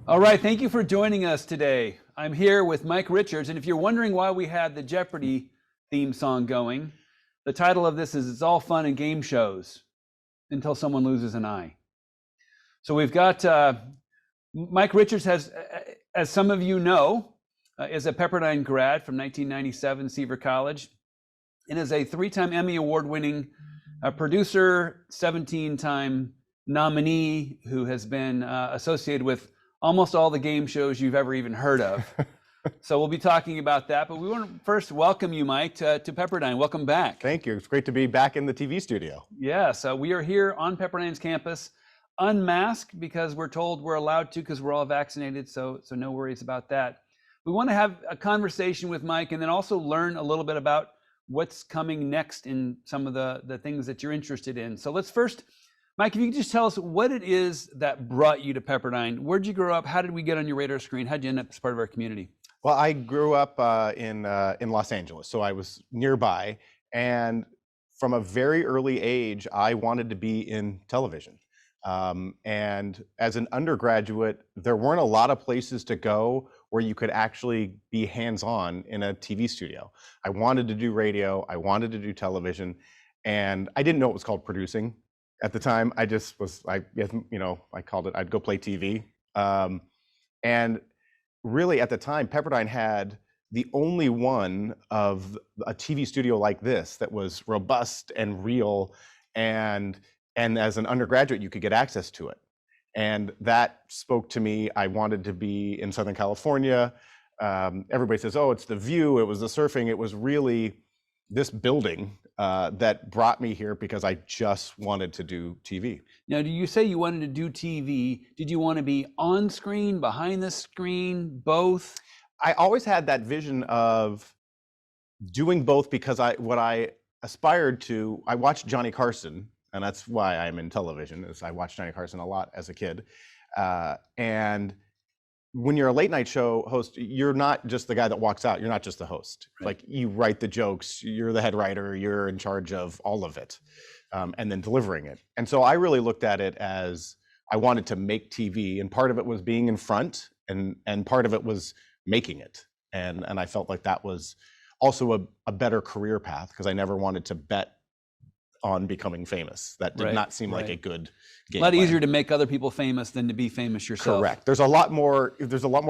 All right, thank you for joining us today. I'm here with Mike Richards, and if you're wondering why we had the Jeopardy theme song going, the title of this is It's All Fun and Game Shows Until Someone Loses an Eye. So we've got Mike Richards has, as some of you know, is a Pepperdine grad from 1997, Seaver College, and is a 3-time Emmy Award-winning producer, 17-time nominee who has been associated with almost all the game shows you've ever even heard of. So we'll be talking about that, but we want to first welcome you, Mike, to Pepperdine. Welcome back. Thank you. It's great to be back in the TV studio. Yeah, so we are here on Pepperdine's campus, unmasked because we're told we're allowed to because we're all vaccinated, so no worries about that. We want to have a conversation with Mike and then also learn a little bit about what's coming next in some of the things that you're interested in. So let's first, Mike, if you could just tell us what it is that brought you to Pepperdine. Where'd you grow up? How did we get on your radar screen? How'd you end up as part of our community? Well, I grew up in Los Angeles, so I was nearby. And from a very early age, I wanted to be in television. And as an undergraduate, there weren't a lot of places to go where you could actually be hands-on in a TV studio. I wanted to do radio, I wanted to do television, and I didn't know it was called producing. At the time, I just was, I called it, I'd go play TV. And really at the time, Pepperdine had the only one of a TV studio like this that was robust and real, and as an undergraduate, you could get access to it. And that spoke to me. I wanted to be in Southern California. Everybody says, oh, it's the view, it was the surfing. It was really this building that brought me here because I just wanted to do TV. Now, do you say you wanted to do TV? Did you want to be on screen, behind the screen, both? I always had that vision of doing both because what I aspired to, I watched Johnny Carson, and that's why I'm in television, is I watched Johnny Carson a lot as a kid. And when you're a late night show host, you're not just the guy that walks out. You're not just the host. Right. Like, you write the jokes, you're the head writer, you're in charge of all of it, and then delivering it. And so I really looked at it as I wanted to make TV, and part of it was being in front, and part of it was making it. And I felt like that was also a better career path because I never wanted to bet on becoming famous. That did not seem like a good game. A lot plan. easier to make other people famous than to be famous yourself. Correct. There's a lot more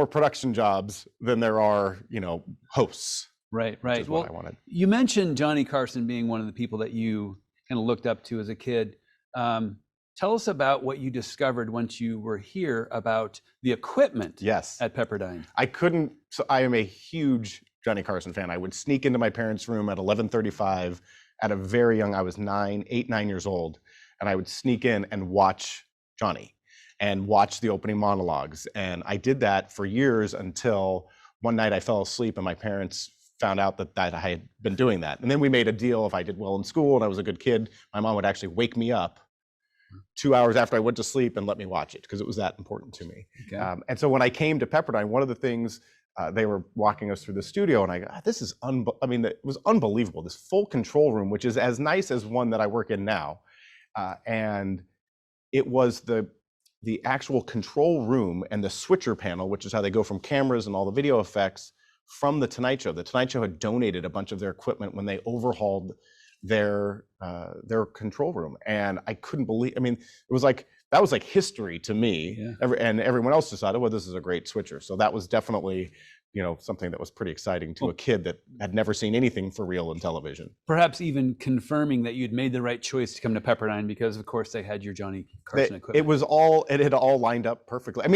production jobs than there are, hosts. Right. Which is what I wanted. You mentioned Johnny Carson being one of the people that you kind of looked up to as a kid. Tell us about what you discovered once you were here about the equipment at Pepperdine. I am a huge Johnny Carson fan. I would sneak into my parents' room at 11:35 at a very young, I was 9 years old, and I would sneak in and watch Johnny and watch the opening monologues. And I did that for years until one night I fell asleep and my parents found out that I had been doing that. And then we made a deal, if I did well in school and I was a good kid, my mom would actually wake me up 2 hours after I went to sleep and let me watch it because it was that important to me. Okay. And so when I came to Pepperdine, one of the things, they were walking us through the studio, and I go, this is, it was unbelievable. This full control room, which is as nice as one that I work in now. And it was the actual control room and the switcher panel, which is how they go from cameras and all the video effects from The Tonight Show. The Tonight Show had donated a bunch of their equipment when they overhauled their control room. And I couldn't believe, it was like, that was like history to me. Yeah. And everyone else decided, well, this is a great switcher. So that was definitely, something that was pretty exciting to a kid that had never seen anything for real in television. Perhaps even confirming that you'd made the right choice to come to Pepperdine because, of course, they had your Johnny Carson equipment. It had all lined up perfectly.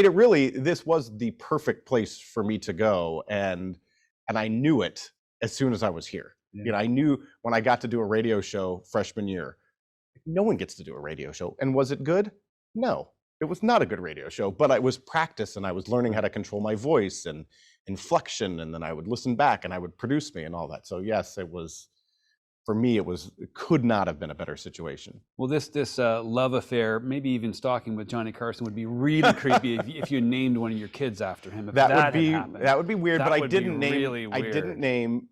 This was the perfect place for me to go. And I knew it as soon as I was here. Yeah. I knew when I got to do a radio show freshman year, no one gets to do a radio show. And was it good? No, it was not a good radio show, but it was practice and I was learning how to control my voice and inflection, and then I would listen back and I would produce me and all that. So yes, it was, for me, it could not have been a better situation. Well, this love affair, maybe even stalking with Johnny Carson would be really creepy if you named one of your kids after him. That would be weird, but I didn't name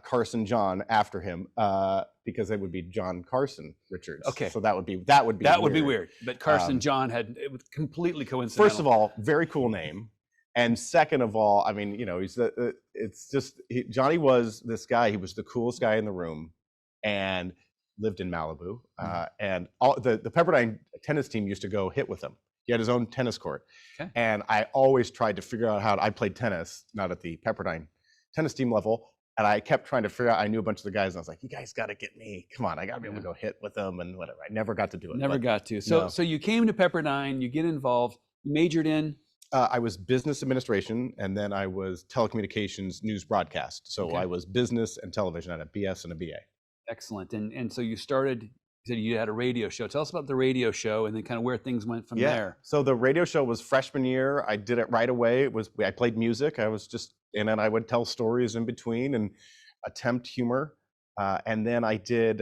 Carson John after him because it would be John Carson Richards. Okay. So that would be weird. But Carson John it was completely coincidental. First of all, very cool name. And second of all, I mean, Johnny was this guy. He was the coolest guy in the room, and lived in Malibu. And the Pepperdine tennis team used to go hit with him. He had his own tennis court. Okay. And I always tried to figure out I played tennis, not at the Pepperdine tennis team level. And I kept trying to figure out, I knew a bunch of the guys, and I was like, you guys got to get me. Come on, I got to be able to go hit with them and whatever. I never got to do it. Never got to. So, no. So you came to Pepperdine, you get involved, you majored in? I was business administration, and then I was telecommunications news broadcast. So I was business and television. I had a BS and a BA. Excellent. And so you started, you said you had a radio show. Tell us about the radio show and then kind of where things went from there. So the radio show was freshman year. I did it right away. I played music. And then I would tell stories in between and attempt humor. And then I did,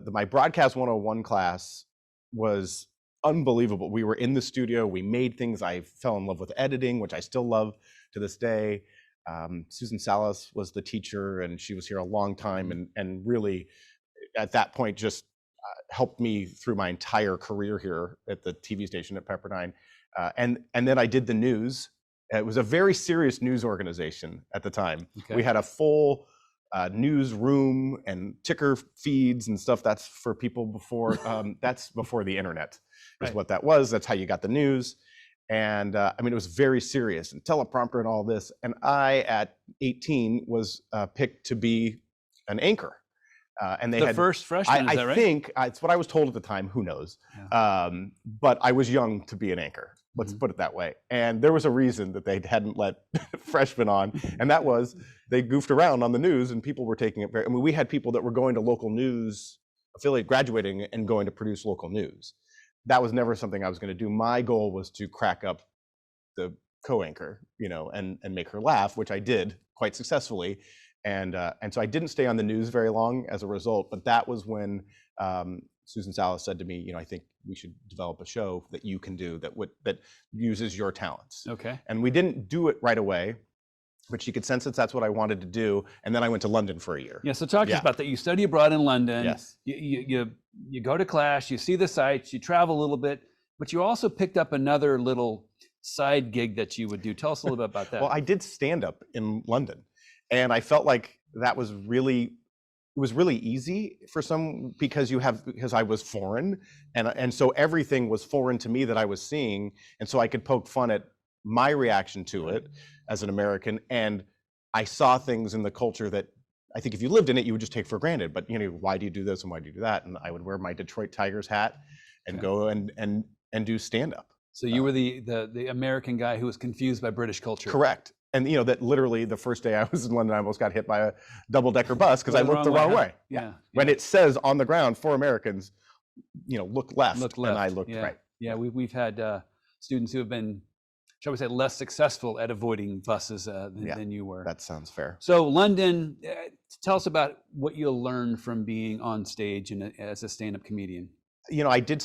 my Broadcast 101 class was unbelievable. We were in the studio, we made things. I fell in love with editing, which I still love to this day. Susan Salas was the teacher, and she was here a long time, and really at that point just helped me through my entire career here at the TV station at Pepperdine. And then I did the news. It was a very serious news organization at the time. We had a full newsroom and ticker feeds and stuff. That's for people before, that's before the internet is what that was. That's how you got the news. And I mean, it was very serious, and teleprompter and all this. And I, at 18, was picked to be an anchor. And they had first freshman, is that right? I think it's what I was told at the time. Who knows? Yeah. But I was young to be an anchor. Let's put it that way. And there was a reason that they hadn't let freshmen on, and that was they goofed around on the news, and people were taking it very. I mean, we had people that were going to local news affiliate, graduating and going to produce local news. That was never something I was going to do. My goal was to crack up the co-anchor, and make her laugh, which I did quite successfully. And so I didn't stay on the news very long as a result. But that was when Susan Salas said to me, I think we should develop a show that you can do that uses your talents. Okay. And we didn't do it right away, but she could sense that that's what I wanted to do. And then I went to London for a year. Yeah. So talk to us about that. You study abroad in London. Yes. You go to class, you see the sights, you travel a little bit, but you also picked up another little side gig that you would do. Tell us a little bit about that. Well, I did stand up in London, and I felt like that was really easy for because I was foreign, and so everything was foreign to me that I was seeing, and so I could poke fun at my reaction to it as an American, and I saw things in the culture that I think if you lived in it, you would just take for granted. But why do you do this and why do you do that? And I would wear my Detroit Tigers hat and go and do stand up. So you were the American guy who was confused by British culture. Correct. And that literally the first day I was in London, I almost got hit by a double-decker bus because I looked the wrong way. Yeah. When it says on the ground for Americans, look left. Look left. And I looked right. Yeah, we've had students who have been, shall we say, less successful at avoiding buses than you were. That sounds fair. So London, tell us about what you learned from being on stage as a stand-up comedian. I did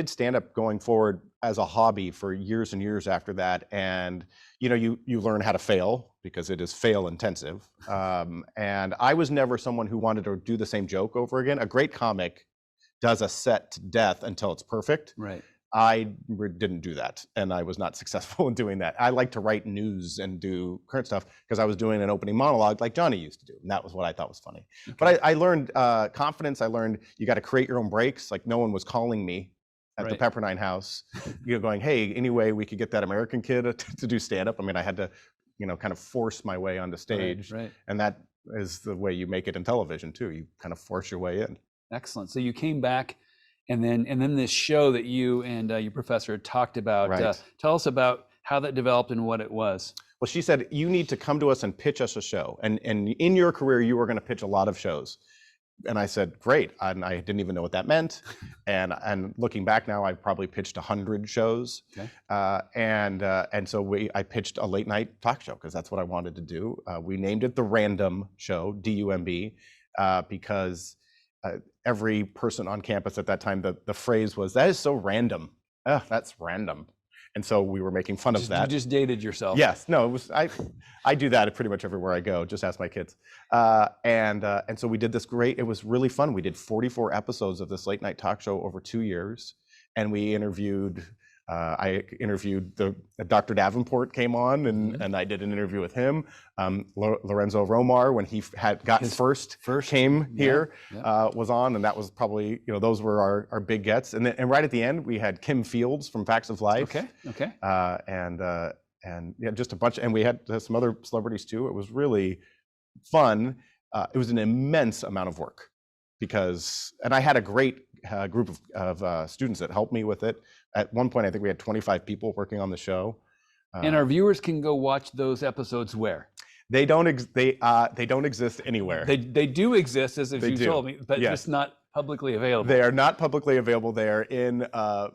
stand up going forward as a hobby for years and years after that. And, you learn how to fail because it is fail intensive. And I was never someone who wanted to do the same joke over again. A great comic does a set to death until it's perfect. Right. I didn't do that, and I was not successful in doing that. I like to write news and do current stuff because I was doing an opening monologue like Johnny used to do, and that was what I thought was funny. Okay. But I learned confidence. I learned you got to create your own breaks. Like no one was calling me at the Pepperdine house, going, "Hey, any way we could get that American kid to do stand up?" I mean, I had to, kind of force my way onto stage, and that is the way you make it in television too. You kind of force your way in. Excellent. So you came back. And then this show that you and your professor had talked about, tell us about how that developed and what it was. Well, she said, you need to come to us and pitch us a show. And in your career, you were going to pitch a lot of shows. And I said, great. And I didn't even know what that meant. And looking back now, I probably pitched 100 shows. Okay. And so I pitched a late night talk show because that's what I wanted to do. We named it The Random Show, DUMB, because every person on campus at that time, the phrase was, that is so random. Oh, that's random. And so we were making fun of that. You just dated yourself. Yes. No, it was, I do that pretty much everywhere I go. Just ask my kids. And so we did this it was really fun. We did 44 episodes of this late night talk show over 2 years. And we interviewed I interviewed Dr. Davenport came on, and I did an interview with him. Lorenzo Romar, when he got his first came here, was on, and that was probably, those were our big gets. And right at the end, we had Kim Fields from Facts of Life. Okay. And yeah, just a bunch, and we had some other celebrities too. It was really fun. It was an immense amount of work and I had a great group of students that helped me with it. At one point, I think we had 25 people working on the show. And our viewers can go watch those episodes where? They don't exist anywhere. They do exist, as you told me, but just not publicly available. They are not publicly available. They are in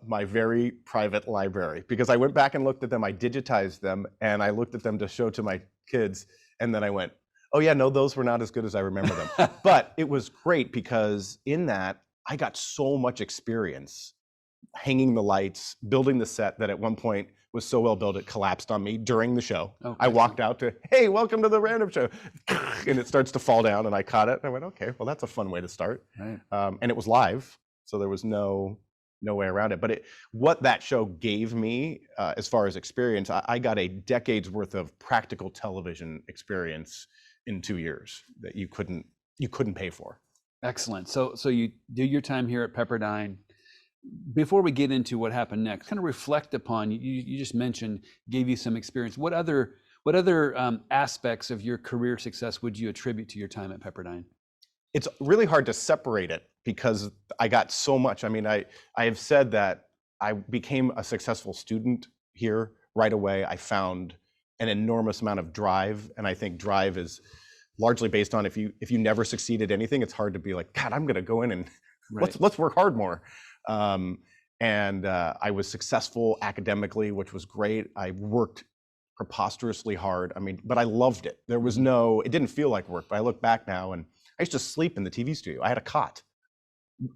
my very private library, because I went back and looked at them. I digitized them, and I looked at them to show to my kids, and then I went, oh yeah, no, those were not as good as I remember them. But it was great, because in that, I got so much experience hanging the lights, building the set, that at one point was so well built it collapsed on me during the show. Okay. I walked out to, hey, welcome to the random show, and it starts to fall down, and I caught it, and I went, okay, well, that's a fun way to start. Right. And it was live, so there was no way around it. But what that show gave me, as far as experience, I got a decade's worth of practical television experience in 2 years that you couldn't pay for. Excellent. So you do your time here at Pepperdine. Before we get into what happened next, kind of reflect upon, you just mentioned, gave you some experience. What other aspects of your career success would you attribute to your time at Pepperdine? It's really hard to separate it, because I got so much. I mean, I have said that I became a successful student here right away. I found an enormous amount of drive, and I think drive is largely based on if you never succeed at anything, it's hard to be like, God, I'm going to go in and let's work hard more. And I was successful academically, which was great. I worked preposterously hard. I mean, but I loved it. It didn't feel like work, but I look back now, and I used to sleep in the TV studio. I had a cot.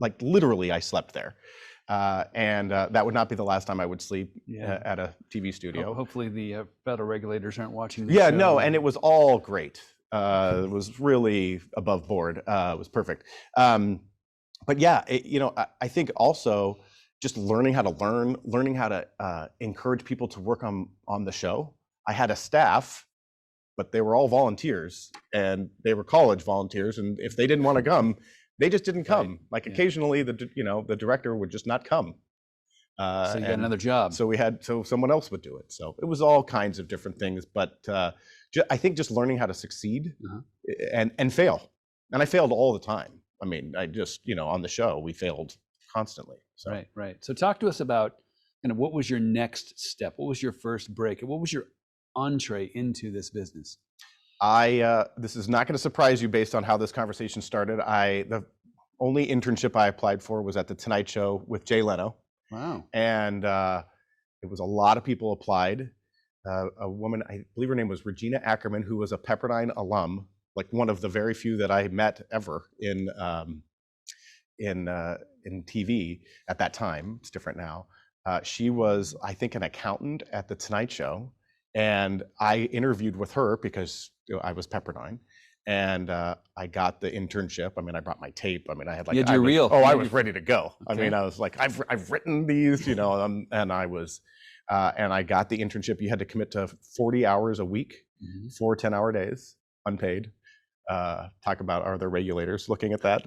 Like literally, I slept there. And that would not be the last time I would sleep at a TV studio. Hopefully the federal regulators aren't watching this show. No, and it was all great. It was really above board. It was perfect. But yeah, I think also just learning how to learning how to encourage people to work on the show. I had a staff, but they were all volunteers, and they were college volunteers. And if they didn't want to come, they just didn't come. Right. Like occasionally, the director would just not come. So you got another job. So someone else would do it. So it was all kinds of different things. But I think just learning how to succeed and fail. And I failed all the time. I mean, I just, on the show, we failed constantly. So. Right. So talk to us about what was your next step? What was your first break? What was your entree into this business? This is not going to surprise you based on how this conversation started. The only internship I applied for was at the Tonight Show with Jay Leno. Wow. And it was a lot of people applied. A woman, I believe her name was Regina Ackerman, who was a Pepperdine alum, like one of the very few that I met ever in TV at that time. It's different now. She was, I think, an accountant at the Tonight Show, and I interviewed with her because I was Pepperdine, and I got the internship. I mean, I brought my tape. I mean, I had like your reel. I was ready to go. Okay. I mean, I was like, I've written these, and I was, and I got the internship. You had to commit to 40 hours a week, 4 10-hour days, unpaid. Talk about, are there regulators looking at that?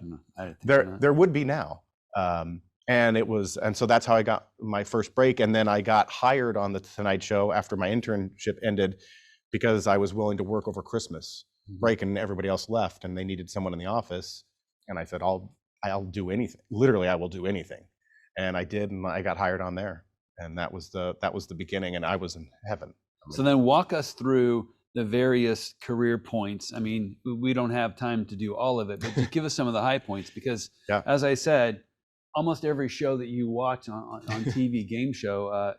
There would be now. And so that's how I got my first break. And then I got hired on the Tonight Show after my internship ended, because I was willing to work over Christmas break, and everybody else left, and they needed someone in the office. And I said, I'll do anything. Literally, I will do anything. And I did, and I got hired on there. And that was the beginning, and I was in heaven. So then walk us through the various career points. I mean, we don't have time to do all of it, but just give us some of the high points, because as I said, almost every show that you watch on TV, game show,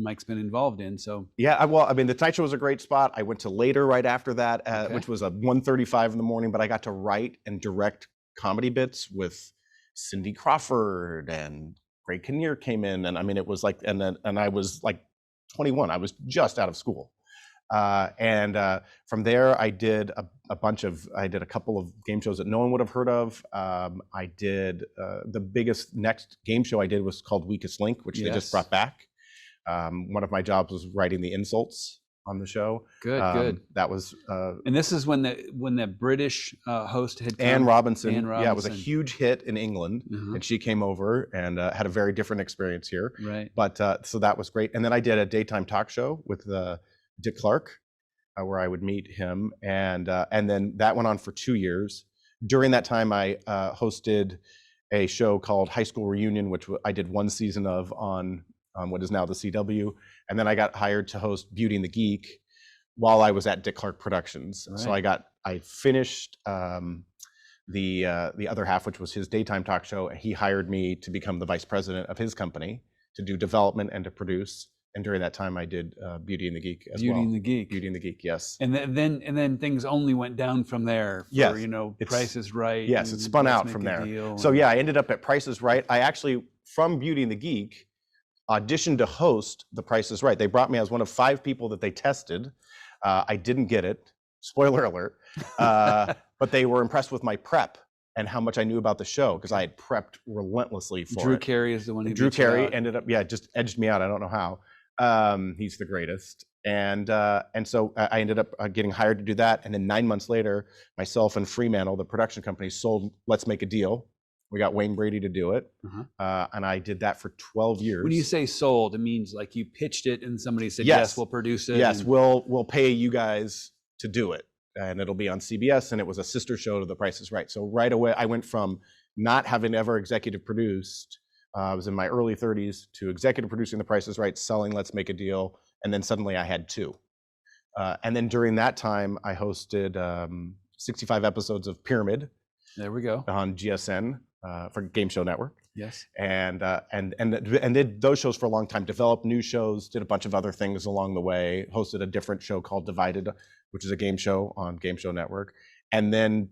Mike's been involved in. So well, I mean, the Tonight Show was a great spot. I went to Later right after that, which was a 1:35 in the morning, but I got to write and direct comedy bits with Cindy Crawford, and Greg Kinnear came in, and I mean, it was like, and I was like 21. I was just out of school. And from there, I did a couple of game shows that no one would have heard of. I did the biggest next game show I did was called Weakest Link, which they just brought back. One of my jobs was writing the insults on the show. Good. That was And this is when the British host had come. Anne Robinson. Anne Yeah, it was a Robinson. huge hit in England, and she came over and had a very different experience here. Right. But so that was great. And then I did a daytime talk show with Dick Clark, where I would meet him, and then that went on for 2 years. During that time, I hosted a show called High School Reunion, which I did 1 season of on what is now the CW, and then I got hired to host Beauty and the Geek while I was at Dick Clark Productions. Right. So I finished the other half, which was his daytime talk show. He hired me to become the vice president of his company to do development and to produce. And during that time, I did Beauty and the Geek as well. Beauty and the Geek. Beauty and the Geek, yes. And then things only went down from there. For, Price is Right. Yes, it spun out from there. So yeah, I ended up at Price is Right. I actually, from Beauty and the Geek, auditioned to host The Price is Right. They brought me as one of 5 people that they tested. I didn't get it. Spoiler alert. But they were impressed with my prep and how much I knew about the show, because I had prepped relentlessly for Drew it. Carey is the one who Drew Carey ended up, just edged me out. I don't know how. He's the greatest. And so I ended up getting hired to do that. And then 9 months later, myself and Fremantle, the production company, sold Let's Make a Deal. We got Wayne Brady to do it. And I did that for 12 years. When you say sold, it means like you pitched it and somebody said, yes, we'll produce it. Yes, we'll pay you guys to do it. And it'll be on CBS. And it was a sister show to The Price is Right. So right away, I went from not having ever executive produced, I was in my early 30s, to executive producing The Price is Right, selling Let's Make a Deal. And then suddenly I had 2. And then during that time, I hosted 65 episodes of Pyramid. There we go. On GSN for Game Show Network. Yes. And did those shows for a long time, developed new shows, did a bunch of other things along the way, hosted a different show called Divided, which is a game show on Game Show Network. And then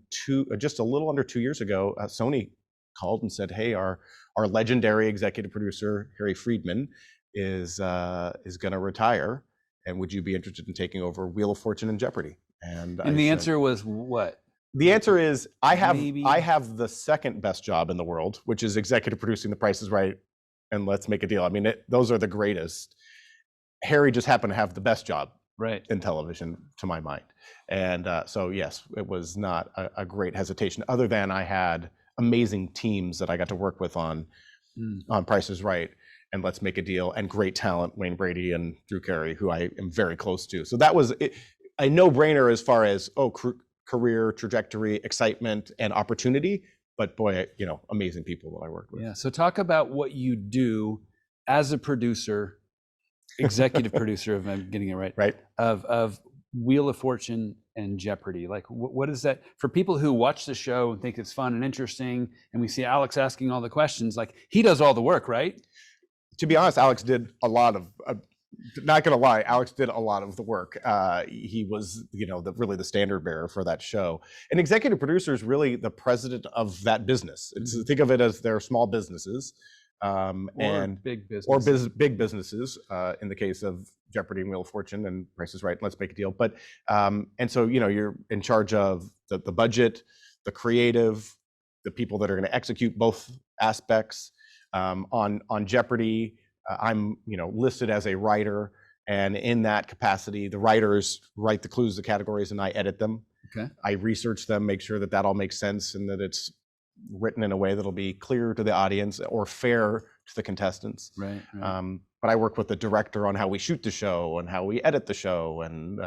just a little under 2 years ago, Sony called and said, hey, our legendary executive producer, Harry Friedman, is going to retire. And would you be interested in taking over Wheel of Fortune and Jeopardy? And the answer was what? The answer is I have the second best job in the world, which is executive producing The Price is Right and Let's Make a Deal. I mean, those are the greatest. Harry just happened to have the best job in television, to my mind. And so, yes, it was not a great hesitation, other than I had amazing teams that I got to work with on Price is Right and Let's Make a Deal, and great talent, Wayne Brady and Drew Carey, who I am very close to. So that was a no-brainer as far as, career trajectory, excitement, and opportunity. But boy, amazing people that I worked with. Yeah. So talk about what you do as a producer, executive producer, if I'm getting it right. Right. Of Wheel of Fortune and Jeopardy. Like, what is that for people who watch the show and think it's fun and interesting, and we see Alex asking all the questions? Like, he does all the work, right? To be honest, Alex did a lot of. Not gonna lie, Alex did a lot of the work. He was, really the standard bearer for that show. An executive producer is really the president of that business. Think of it as their small businesses, and big businesses. Or big businesses. In the case of Jeopardy and Wheel of Fortune and Price is Right, Let's Make a Deal. But and so you're in charge of the budget, the creative, the people that are going to execute both aspects. On Jeopardy, I'm listed as a writer, and in that capacity, the writers write the clues, the categories, and I edit them. Okay. I research them, make sure that all makes sense, and that it's written in a way that'll be clear to the audience or fair to the contestants. Right. But I work with the director on how we shoot the show and how we edit the show, and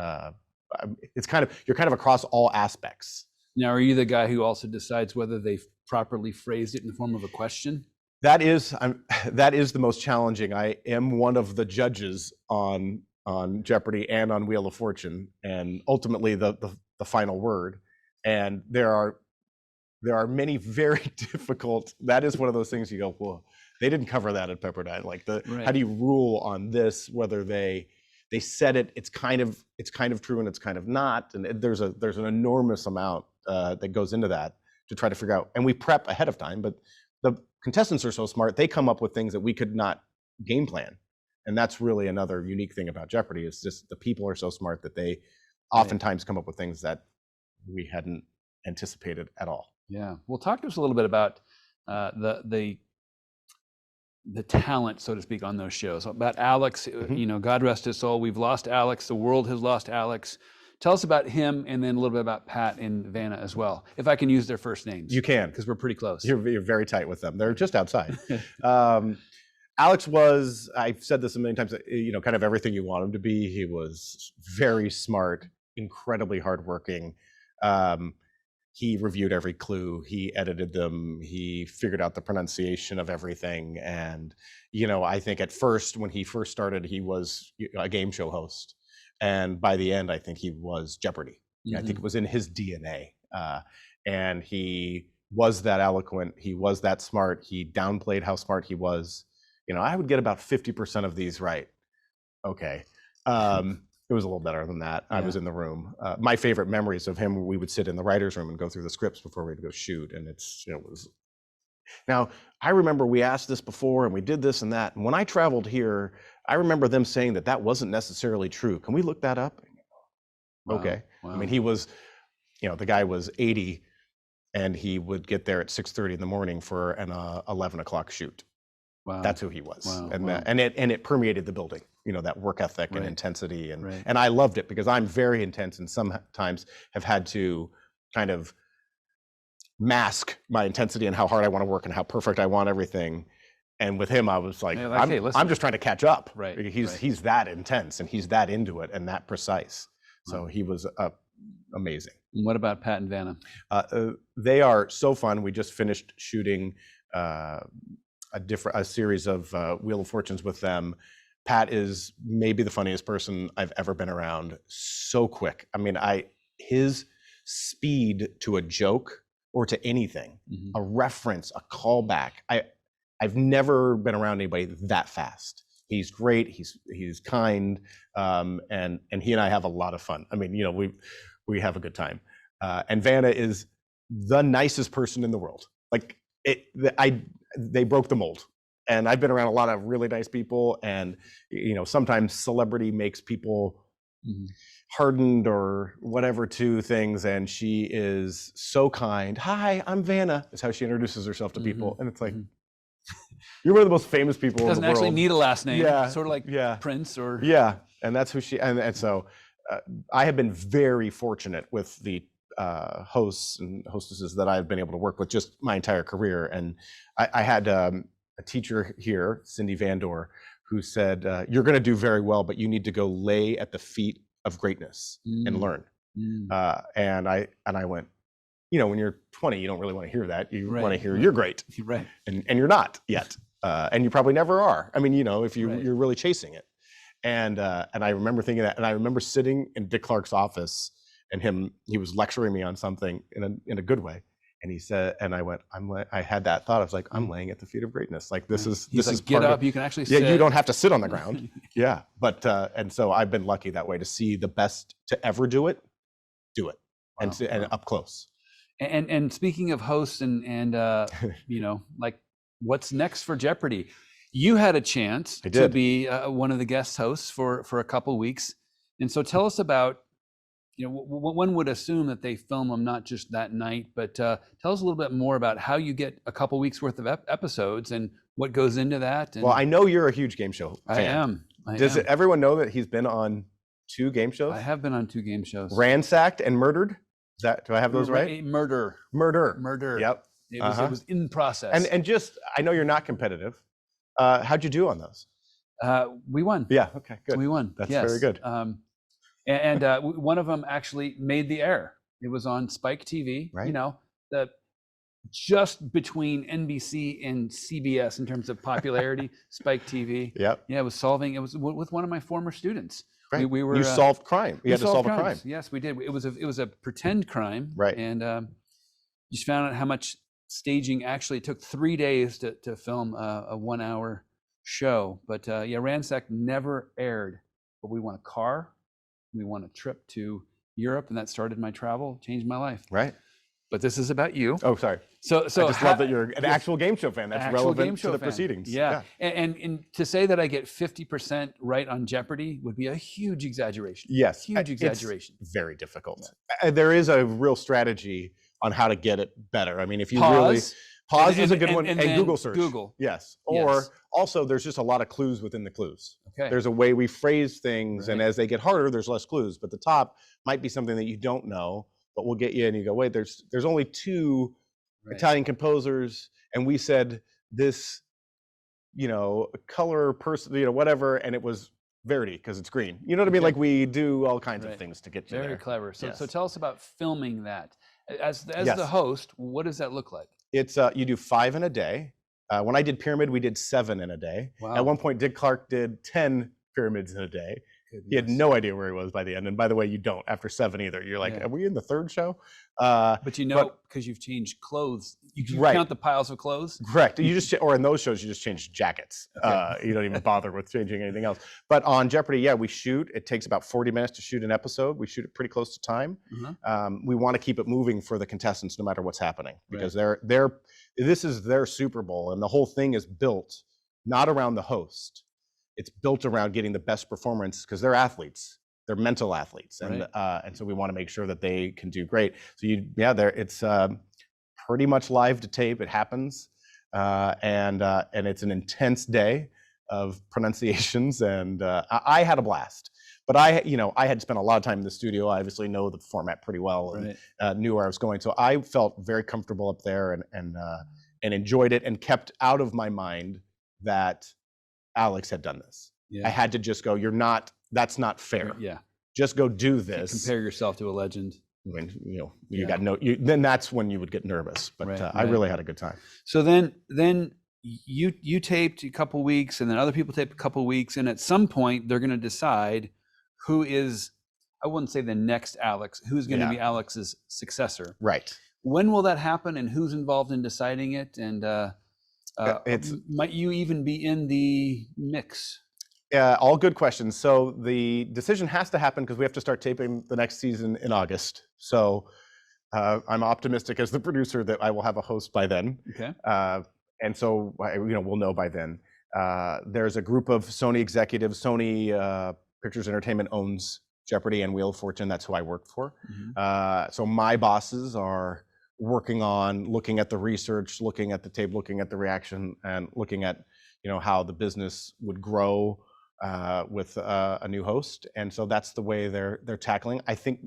you're kind of across all aspects. Now, are you the guy who also decides whether they've properly phrased it in the form of a question? That is the most challenging. I am one of the judges on Jeopardy and on Wheel of Fortune, and ultimately the final word. And there are many very difficult. That is one of those things you go, whoa, they didn't cover that at Pepperdine. Like how do you rule on this? Whether they said it, it's kind of true and it's kind of not. And there's an enormous amount that goes into that to try to figure out. And we prep ahead of time, but the contestants are so smart, they come up with things that we could not game plan. And that's really another unique thing about Jeopardy, is just the people are so smart that they oftentimes come up with things that we hadn't anticipated at all. Yeah. Well, talk to us a little bit about the the talent, so to speak, on those shows. About Alex, you know, God rest his soul. We've lost Alex. The world has lost Alex. Tell us about him, and then a little bit about Pat and Vanna as well, if I can use their first names. You can, because we're pretty close. You're very tight with them. They're just outside. Alex was, I've said this a million times, you know, kind of everything you want him to be. He was very smart, incredibly hardworking. He reviewed every clue. He edited them. He figured out the pronunciation of everything. And, you know, I think at first, when he first started, he was a game show host. And by the end, I think he was Jeopardy. I think it was in his DNA. And he was that eloquent. He was that smart. He downplayed how smart he was. You know, I would get about 50% of these right. Okay. It was a little better than that. I was in the room. My favorite memories of him, we would sit in the writer's room and go through the scripts before we'd go shoot. And it's, you know, it was. Now, I remember we asked this before and we did this and that. And when I traveled here, I remember them saying that that wasn't necessarily true. Can we look that up? Wow. Okay. Wow. I mean, he was, you know, the guy was 80 and he would get there at 6:30 in the morning for an 11 o'clock shoot. Wow. That's who he was. Wow. And it permeated the building, you know, that work ethic and intensity. And I loved it because I'm very intense and sometimes have had to kind of mask my intensity and how hard I want to work and how perfect I want everything. And with him, I was like, I'm just trying to catch up. Right. He's that intense and he's that into it and that precise. So he was amazing. And what about Pat and Vanna? They are so fun. We just finished shooting a series of Wheel of Fortunes with them. Pat is maybe the funniest person I've ever been around. So quick. I mean, his speed to a joke or to anything, a reference, a callback. I've never been around anybody that fast. He's great. He's kind, and he and I have a lot of fun. I mean, you know, we have a good time. And Vanna is the nicest person in the world. Like they broke the mold. And I've been around a lot of really nice people, and you know, sometimes celebrity makes people hardened or whatever to things, and she is so kind. Hi, I'm Vanna, is how she introduces herself to people, and it's like, you're one of the most famous people in the world. Doesn't actually need a last name. Yeah, sort of like Prince or. Yeah, and that's who she. And so, I have been very fortunate with the hosts and hostesses that I've been able to work with just my entire career. And I had a teacher here, Cindy Vandor, who said, "You're going to do very well, but you need to go lay at the feet of greatness and learn." And I went, you know, when you're 20, you don't really want to hear that. You want to hear you're great, and you're not yet, and you probably never are. I mean, you know, if you're really chasing it. And I remember thinking that, and I remember sitting in Dick Clark's office, and he was lecturing me on something in a good way. And he said, and I went, I had that thought. I was like, I'm laying at the feet of greatness. Like this is get up. You can actually sit. Yeah, you don't have to sit on the ground. Yeah, but and so I've been lucky that way to see the best to ever do it, and up close. And speaking of hosts and you know, like what's next for Jeopardy? You had a chance to be one of the guest hosts for a couple weeks, and so tell us about. You know, one would assume that they film them not just that night, but tell us a little bit more about how you get a couple weeks worth of episodes and what goes into that. And, well, I know you're a huge game show fan. I am. Does everyone know that he's been on 2 game shows? I have been on 2 game shows. Ransacked and Murdered? Do I have those right? Murder. Yep. It was in process. And just, I know you're not competitive. How'd you do on those? We won. Yeah. Okay. Good. We won. That's very good. And one of them actually made the air. It was on Spike TV. Right. You know, just between NBC and CBS in terms of popularity. Spike TV. Yep. Yeah, it was with one of my former students. Right. We were. You solved crime. You had to solve a crime. Yes, we did. It was a pretend crime. Right. And just found out how much staging actually took 3 days to film a 1-hour show. But Ransacked never aired. But we won a car. We won a trip to Europe, and that started my travel, changed my life. Right. But this is about you. Oh, sorry. So I just love that you're an actual game show fan. That's relevant to the proceedings. Yeah. And to say that I get 50% right on Jeopardy would be a huge exaggeration. Yes. Huge exaggeration. It's very difficult. Yeah. There is a real strategy on how to get it better. I mean, if you pause, Pause is a good one, and and then Google search. Google. Yes. Or Yes. also, there's just a lot of clues within the clues. Okay. There's a way we phrase things, and Right. as they get harder, there's less clues. But the top might be something that you don't know, but we'll get you, and you go, wait, there's only two Right. Italian composers, and we said this, color person, whatever, and it was Verdi because it's green. You know what I mean? Okay. Like we do all kinds Right. of things to get you Very there. clever. So Yes. tell us about filming that. As Yes. the host, what does that look like? It's you do 5 in a day. When I did Pyramid, we did 7 in a day. Wow. At one point, Dick Clark did 10 pyramids in a day. He had no idea where he was by the end. And by the way, you don't after 7 either. You're like, Yeah. are we in the 3rd show? But because you've changed clothes, you Right. count the piles of clothes. Correct. You just, or in those shows, you just change jackets. Okay. You don't even bother with changing anything else. But on Jeopardy, yeah, we shoot. It takes about 40 minutes to shoot an episode. We shoot it pretty close to time. We want to keep it moving for the contestants, no matter what's happening, because this is their Super Bowl, and the whole thing is built not around the host. It's built around getting the best performance because they're athletes. They're mental athletes, and so we want to make sure that they can do great. So it's pretty much live to tape. It happens, and it's an intense day of pronunciations, and I had a blast. But I had spent a lot of time in the studio. I obviously know the format pretty well, and knew where I was going. So I felt very comfortable up there, and enjoyed it, and kept out of my mind that Alex had done this. Yeah. I had to just go, that's not fair. Yeah. Just go do this. Compare yourself to a legend. When then that's when you would get nervous. But I really had a good time. So then you taped a couple weeks, and then other people taped a couple weeks, and at some point they're going to decide who is, I wouldn't say the next Alex, who's going to be Alex's successor. Right. When will that happen, and who's involved in deciding it? And might you even be in the mix? All good questions. So the decision has to happen because we have to start taping the next season in August. So I'm optimistic as the producer that I will have a host by then. Okay. And so we'll know by then. There's a group of Sony executives. Sony Pictures Entertainment owns Jeopardy and Wheel of Fortune. That's who I work for. So my bosses are working on looking at the research, looking at the tape, looking at the reaction, and looking at how the business would grow with a new host. And so that's the way they're tackling. I think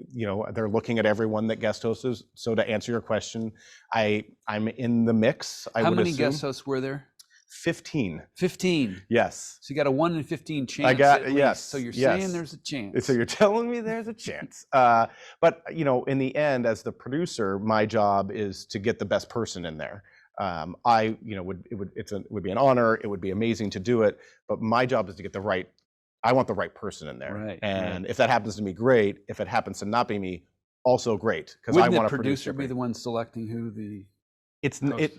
they're looking at everyone that guest hosts. So to answer your question, I'm in the mix. How many guest hosts were there? 15. 15. Yes. So you got a 1 in 15 chance. I got yes. So you're saying there's a chance. So you're telling me there's a chance. But in the end, as the producer, my job is to get the best person in there. It would be an honor. It would be amazing to do it. But my job is to get I want the right person in there. Right. And if that happens to me, great. If it happens to not be me, also great. Because I want to produce. Wouldn't the producer be the one selecting who the?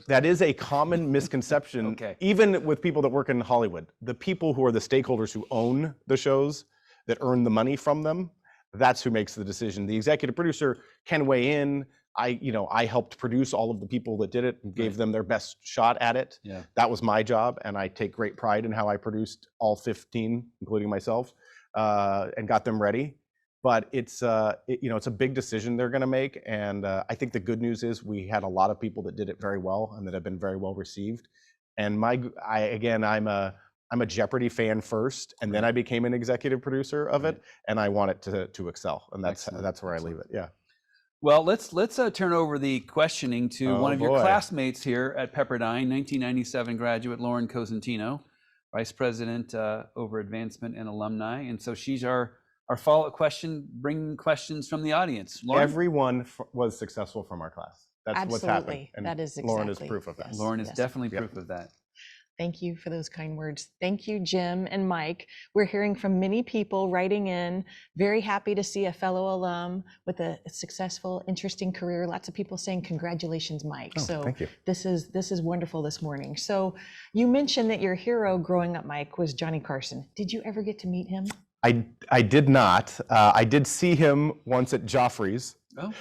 That is a common misconception, Okay. even with people that work in Hollywood. The people who are the stakeholders who own the shows, that earn the money from them, that's who makes the decision. The executive producer can weigh in. I helped produce all of the people that did it and gave them their best shot at it. Yeah. That was my job, and I take great pride in how I produced all 15, including myself, and got them ready. But it's a big decision they're going to make, and I think the good news is we had a lot of people that did it very well and that have been very well received. And I'm a Jeopardy fan first, and then I became an executive producer of it, and I want it to excel, and that's where I leave it. Yeah. Well, let's turn over the questioning to one of your classmates here at Pepperdine, 1997 graduate Lauren Cosentino, Vice President over Advancement and Alumni, and so she's our follow-up question, bringing questions from the audience. Lauren? Everyone was successful from our class. That's Absolutely. What's happened. And that is exactly. Lauren is proof of that. Yes. Lauren is definitely proof of that. Thank you for those kind words. Thank you, Jim and Mike. We're hearing from many people writing in. Very happy to see a fellow alum with a successful, interesting career. Lots of people saying congratulations, Mike. Thank you. This is wonderful this morning. So you mentioned that your hero growing up, Mike, was Johnny Carson. Did you ever get to meet him? I did not. I did see him once at Joffrey's. Oh.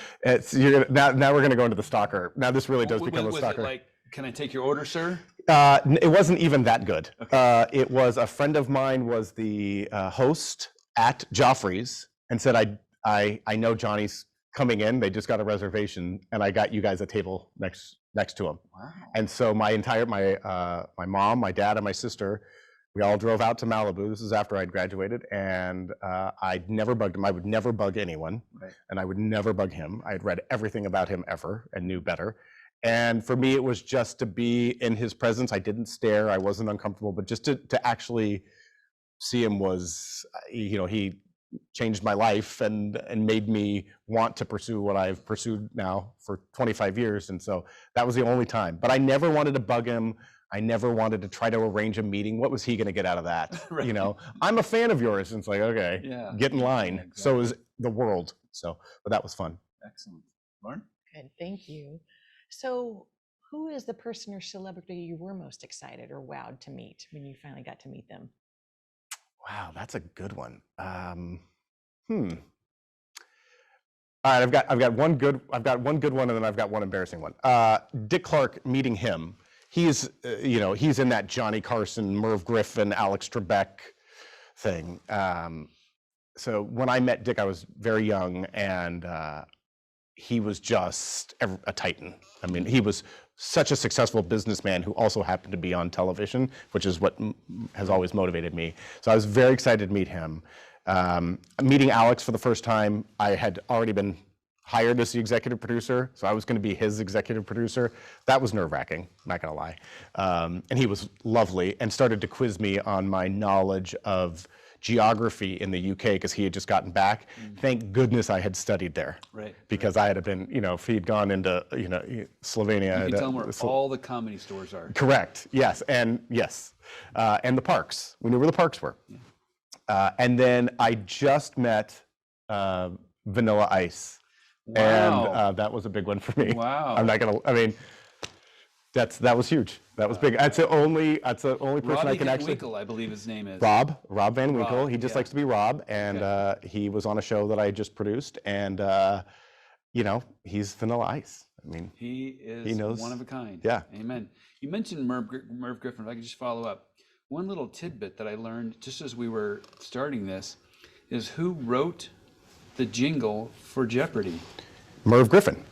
Now we're going to go into the stalker. Now this really does become a stalker. Was it like, can I take your order, sir? It wasn't even that good. Okay. It was a friend of mine was the host at Joffrey's and said, I know Johnny's coming in. They just got a reservation, and I got you guys a table next to them. Wow. And so my mom, my dad, and my sister, we all drove out to Malibu. This is after I'd graduated, and I'd never bugged him. I would never bug anyone, Right. and I would never bug him. I had read everything about him ever and knew better. And for me, it was just to be in his presence. I didn't stare. I wasn't uncomfortable, but just to actually see him was, he changed my life and made me want to pursue what I've pursued now for 25 years. And so that was the only time. But I never wanted to bug him. I never wanted to try to arrange a meeting. What was he going to get out of that? Right. I'm a fan of yours. And it's like, okay, Yeah. get in line. Yeah, exactly. So is the world. So, but that was fun. Excellent. Lauren? Good, thank you. So who is the person or celebrity you were most excited or wowed to meet when you finally got to meet them? Wow, that's a good one. All right, I've got one good one, and then I've got one embarrassing one. Dick Clark, meeting him. He's he's in that Johnny Carson, Merv Griffin, Alex Trebek thing. So when I met Dick, I was very young, and he was just a titan. I mean, he was such a successful businessman who also happened to be on television, which is what has always motivated me. So I was very excited to meet him. Meeting Alex for the first time, I had already been hired as the executive producer, so I was going to be his executive producer. That was nerve-wracking, I'm not going to lie. And he was lovely and started to quiz me on my knowledge of geography in the UK because he had just gotten back. Thank goodness I had studied there. Right. Because I had been, if he'd gone into, Slovenia. You can tell them where all the comedy stores are. Correct. Yes. And the parks. We knew where the parks were. Yeah. And then I just met Vanilla Ice. Wow. And that was a big one for me. Wow. I'm not gonna. I mean, that was huge. That was big. That's the only person Robbie I can Van actually. Winkle, I believe his name is. Rob Van Winkle. Rob, He just yeah. likes to be Rob, and he was on a show that I just produced, and he's Vanilla Ice. I mean, He is he knows. one of a kind. Yeah. Amen. You mentioned Merv Griffin. If I could just follow up. One little tidbit that I learned just as we were starting this is who wrote the jingle for Jeopardy? Merv Griffin.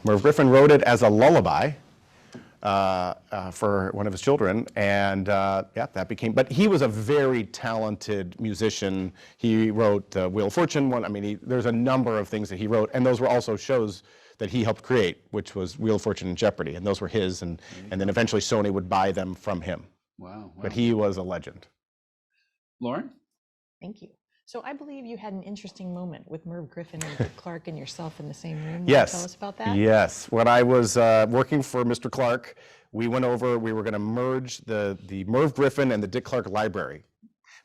Merv Griffin wrote it as a lullaby for one of his children, and that became. But he was a very talented musician. He wrote Wheel of Fortune one. I mean, there's a number of things that he wrote, and those were also shows that he helped create, which was Wheel of Fortune and Jeopardy, and those were his. And then eventually Sony would buy them from him. Wow. But he was a legend. Lauren? Thank you. So I believe you had an interesting moment with Merv Griffin and Dick Clark and yourself in the same room. Yes. Tell us about that. Yes. When I was working for Mr. Clark, we went over, we were going to merge the Merv Griffin and the Dick Clark library.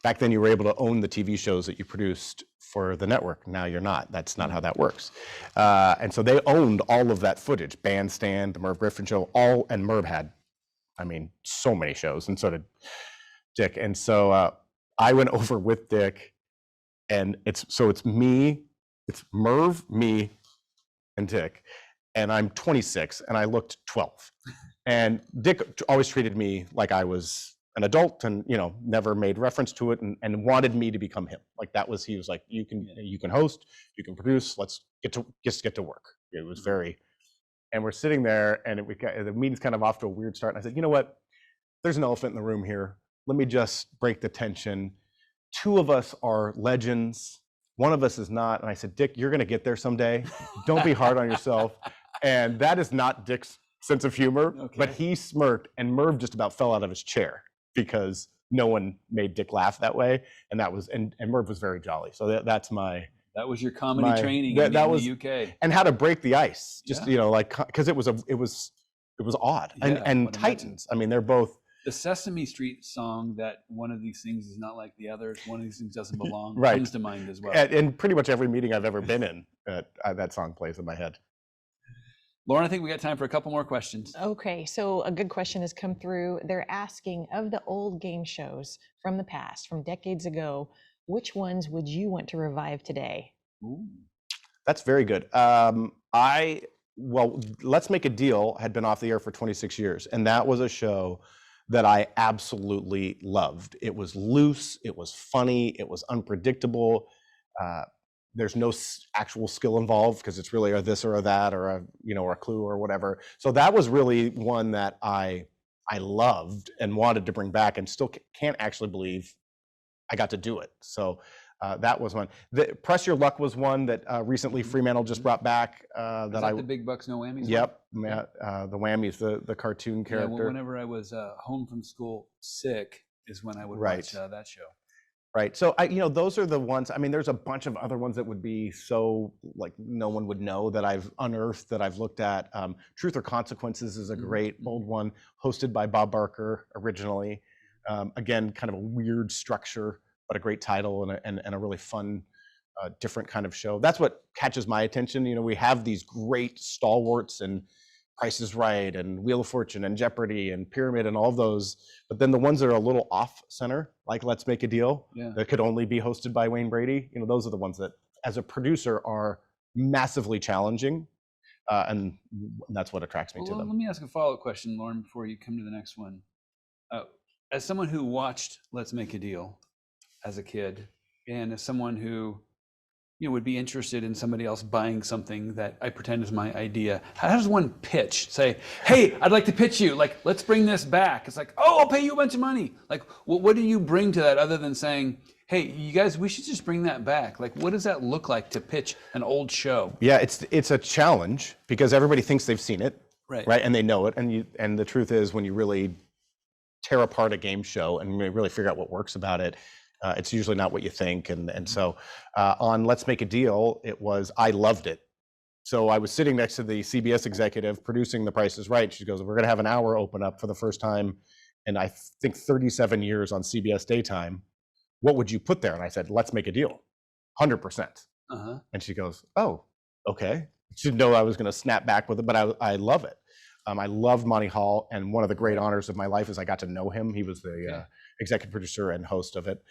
Back then you were able to own the TV shows that you produced for the network. Now you're not. That's not how that works. And so they owned all of that footage, Bandstand, the Merv Griffin show, and Merv had, so many shows, and so did Dick. And so I went over with Dick, and it's Merv, me, and Dick, and I'm 26, and I looked 12. And Dick always treated me like I was an adult, and never made reference to it, and wanted me to become him. Like he was like, you can host, you can produce, let's get to work. It was very. And we're sitting there, and the meeting's kind of off to a weird start. And I said, you know what? There's an elephant in the room here. Let me just break the tension. Two of us are legends. One of us is not. And I said, Dick, you're going to get there someday. Don't be hard on yourself. And that is not Dick's sense of humor. Okay. But he smirked, and Merv just about fell out of his chair because no one made Dick laugh that way. And and Merv was very jolly. So that's my. That was your comedy training in the UK. And how to break the ice, just because it was odd. And Titans. I mean, they're both. The Sesame Street song that one of these things is not like the others, one of these things doesn't belong, right. comes to mind as well. And pretty much every meeting I've ever been in, that song plays in my head. Lauren, I think we got time for a couple more questions. Okay, so a good question has come through. They're asking, of the old game shows from the past, from decades ago, which ones would you want to revive today? Ooh. That's very good. Let's Make a Deal had been off the air for 26 years, and that was a show that I absolutely loved. It was loose, it was funny, it was unpredictable. there's no actual skill involved because it's really a this or a that or a, or a clue or whatever. So that was really one that I loved and wanted to bring back, and still can't actually believe I got to do it. So that was one. Press Your Luck was one that recently Fremantle just brought back. Is that the Big Bucks No Whammies? Yep, the Whammies, the cartoon character. Yeah, well, whenever I was home from school sick is when I would watch that show. Right. So those are the ones. I mean, there's a bunch of other ones that would be so like no one would know that I've unearthed, that I've looked at. Truth or Consequences is a great old one, hosted by Bob Barker originally. Again, kind of a weird structure, but a great title and a really fun, different kind of show. That's what catches my attention. We have these great stalwarts and Price is Right and Wheel of Fortune and Jeopardy and Pyramid and all of those, but then the ones that are a little off center, like Let's Make a Deal, that could only be hosted by Wayne Brady, those are the ones that as a producer are massively challenging, and that's what attracts me to them. Let me ask a follow-up question, Lauren, before you come to the next one. As someone who watched Let's Make a Deal as a kid, and as someone who would be interested in somebody else buying something that I pretend is my idea, how does one pitch? Say, hey, I'd like to pitch you, like, let's bring this back. It's like, oh, I'll pay you a bunch of money. Like, what do you bring to that other than saying, hey, you guys, we should just bring that back? Like, what does that look like to pitch an old show? Yeah, it's a challenge because everybody thinks they've seen it, right? And they know it, and the truth is, when you really tear apart a game show and really figure out what works about it, it's usually not what you think. And so on Let's Make a Deal, I loved it. So I was sitting next to the CBS executive producing The Price is Right. She goes, we're going to have an hour open up for the first time in I think 37 years on CBS daytime. What would you put there? And I said, Let's Make a Deal, 100%. And she goes, oh, okay. She didn't know I was going to snap back with it, but I love it. I loved Monty Hall, and one of the great honors of my life is I got to know him. He was the executive producer and host of it.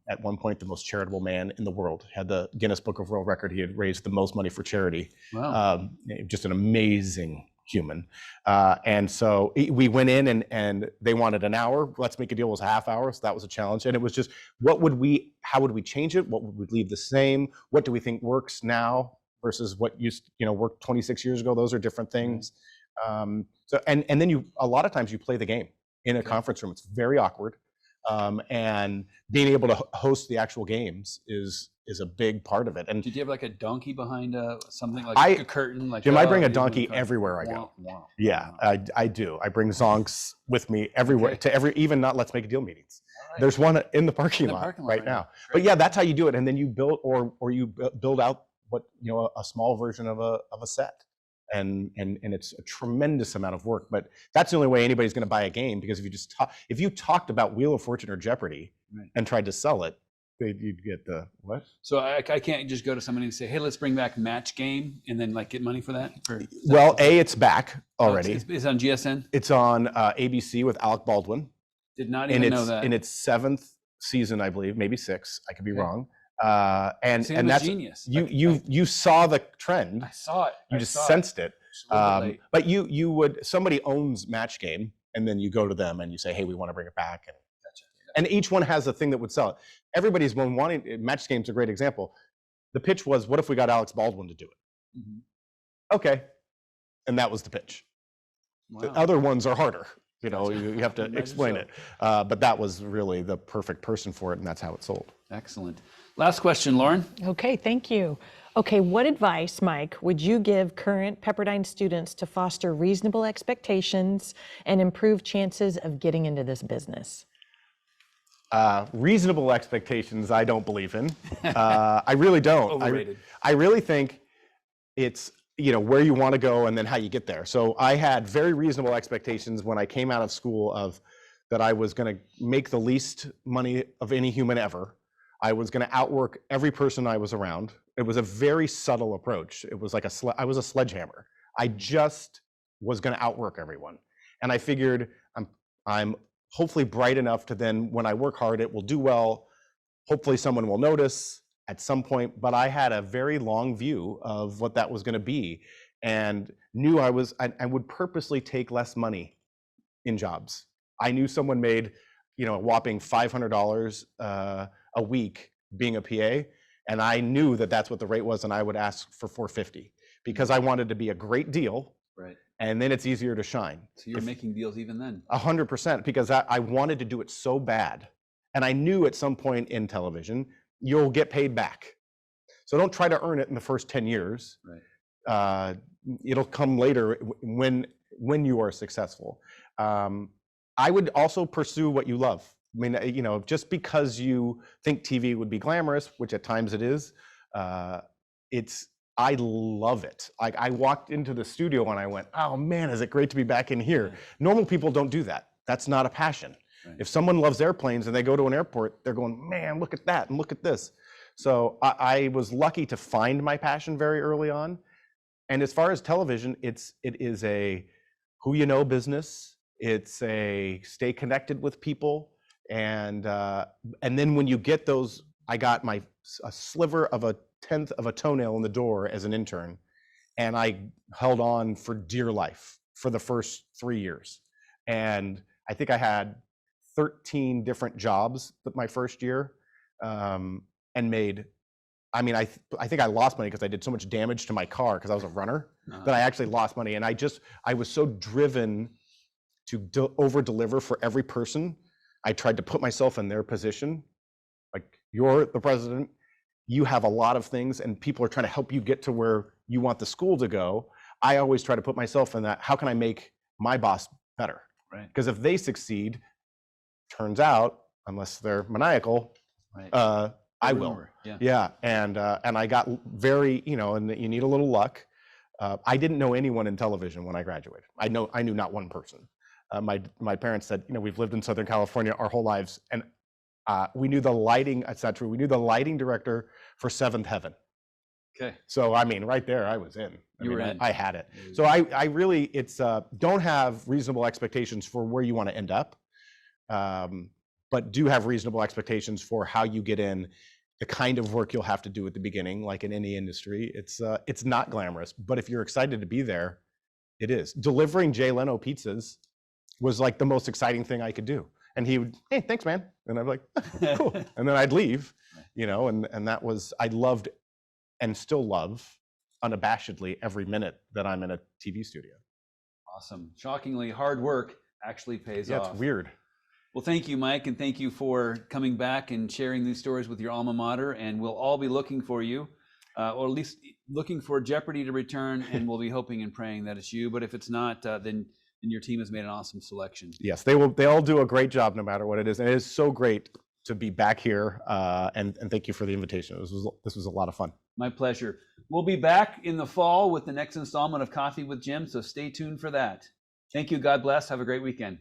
At one point, the most charitable man in the world, had the Guinness Book of World Record. He had raised the most money for charity. Wow. Just an amazing human. And so we went in and they wanted an hour. Let's Make a Deal was a half hour. So that was a challenge. And it was just, how would we change it? What would we leave the same? What do we think works now versus what worked 26 years ago? Those are different things. So then a lot of times you play the game in a conference room. It's very awkward. And being able to host the actual games is a big part of it. And did you have like a donkey behind something like a curtain? Like, Jim, I bring a donkey everywhere I go. Yeah, I do. I bring zonks with me everywhere to even not Let's Make a Deal meetings. Right. There's one in the parking lot right now. But yeah, that's how you do it. And then you build or you build out what a small version of a set. And it's a tremendous amount of work, but that's the only way anybody's going to buy a game, because if you talked about Wheel of Fortune or Jeopardy and tried to sell it, you'd get the what? So I can't just go to somebody and say, hey, let's bring back Match Game and then like get money for that? Well, it's back already. It's on GSN? It's on ABC with Alec Baldwin. Did not even know that. In its 7th season, I believe, maybe 6. I could be wrong. And that's genius. You saw the trend. I saw it. You just sensed it. But somebody owns Match Game, and then you go to them and you say, hey, we want to bring it back. And each one has a thing that would sell it. Everybody's been wanting. Match Game's a great example. The pitch was, what if we got Alex Baldwin to do it? Okay, and that was the pitch. Wow. The other ones are harder. You have to explain it. But that was really the perfect person for it, and that's how it sold. Excellent. Last question, Lauren. Okay, thank you. Okay, what advice, Mike, would you give current Pepperdine students to foster reasonable expectations and improve chances of getting into this business? Reasonable expectations, I don't believe in. I really don't. Overrated. I really think it's where you want to go and then how you get there. So I had very reasonable expectations when I came out of school that I was going to make the least money of any human ever. I was going to outwork every person I was around. It was a very subtle approach. It was like I was a sledgehammer. I just was going to outwork everyone. And I figured I'm hopefully bright enough to then, when I work hard, it will do well. Hopefully someone will notice at some point, but I had a very long view of what that was going to be, and knew I would purposely take less money in jobs. I knew someone made, a whopping $500 a week being a PA, And I knew that that's what the rate was, and I would ask for $450 because I wanted to be a great deal. Right. And then it's easier to shine. So you're making deals even then. 100%, because I wanted to do it so bad. And I knew at some point in television, you'll get paid back. So don't try to earn it in the first 10 years. Right. It'll come later when you are successful. I would also pursue what you love. I mean, you know, just because you think TV would be glamorous, which at times it is, I love it. Like, I walked into the studio and I went, oh man, is it great to be back in here. Yeah. Normal people don't do that. That's not a passion. Right. If someone loves airplanes and they go to an airport, they're going, man, look at that and look at this. So I was lucky to find my passion very early on. And as far as television, it is a who you know business. It's a stay connected with people. And then when you get those, I got a sliver of a 1/10 of a toenail in the door as an intern, and I held on for dear life for the first 3 years. And I think I had 13 different jobs my first year, and made, I mean, I think I lost money because I did so much damage to my car because I was a runner that I actually lost money. And I was so driven to over deliver for every person. I tried to put myself in their position. Like, you're the president, you have a lot of things and people are trying to help you get to where you want the school to go. I always try to put myself in that. How can I make my boss better? Right. Because if they succeed, turns out, unless they're maniacal, Right. I will. Yeah. Yeah. And I got very, you know, and you need a little luck. I didn't know anyone in television when I graduated. I knew not one person. My parents said, you know, we've lived in Southern California our whole lives, and we knew the lighting, etc. We knew the lighting director for Seventh Heaven. Okay. So I mean, right there, I was in. You were in. I had it. So I really, it's don't have reasonable expectations for where you want to end up, but do have reasonable expectations for how you get in, the kind of work you'll have to do at the beginning, like in any industry. It's not glamorous, but if you're excited to be there, it is. Delivering Jay Leno pizzas was like the most exciting thing I could do. And he would, hey, thanks, man. And I'm like, cool. And then I'd leave, you know, and that was, I loved and still love unabashedly every minute that I'm in a TV studio. Awesome. Shockingly, hard work actually pays off. Yeah, it's weird. Well, thank you, Mike, and thank you for coming back and sharing these stories with your alma mater. And we'll all be looking for you, or at least looking for Jeopardy to return, and we'll be hoping and praying that it's you. But if it's not, then your team has made an awesome selection. Yes, they will. They all do a great job, no matter what it is. And it is so great to be back here. And thank you for the invitation. This was a lot of fun. My pleasure. We'll be back in the fall with the next installment of Coffee with Jim, so stay tuned for that. Thank you. God bless. Have a great weekend.